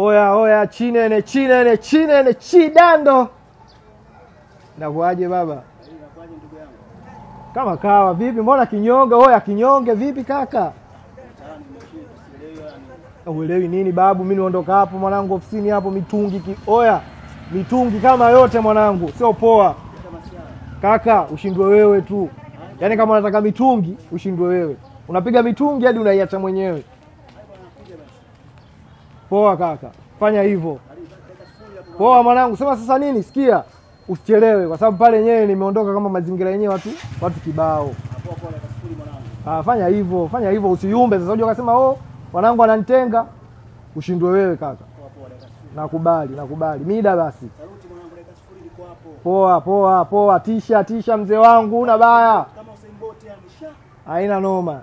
Oya, chinene, chidando. Nakuaje baba? Kama kawa vipi? Mbona kinyonge? Oya kinyonge vipi kaka? Uelewi nini babu? Mimi niondoka hapo mwanangu ofisini hapo mitungi mitungi kama yote mwanangu, sio poa. Kaka, ushindwe wewe tu. Yaani kama unataka mitungi, ushindwe wewe. Unapiga mitungi hadi unaiacha mwenyewe. Poa kaka. Fanya hivyo. Poa mwanangu, sema sasa nini? Sikia. Usichelewe kwa sababu pale yenyewe nimeondoka kama mazingira yenyewe watu kibao. Fanya hivyo, usiyumbe sasa unajua ukasema mwanangu ananitenga. Ushindwe wewe kaka. Nakubali. Mida basi. Poa. Tisha mzee wangu, una baya. Kama usimboti anisha. Haina noma.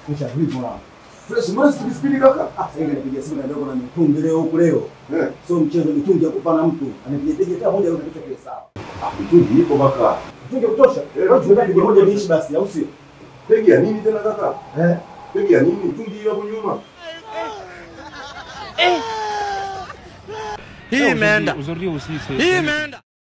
Kisha vipi mwana? Fresh monster speed kaka. Sasa nipigia simu na dogo na mitungi leo huko leo. So mchezo mitungi ya kupana mtu. Anipiga hata moja unapita kile sawa. Mitungi ipo baka. Mitungi kutosha. Leo tunataka moja niishi basi au sio? Pegi ya nini tena kaka? Pegi ya nini? Mitungi hapo nyuma. Hii imeenda. Hii imeenda.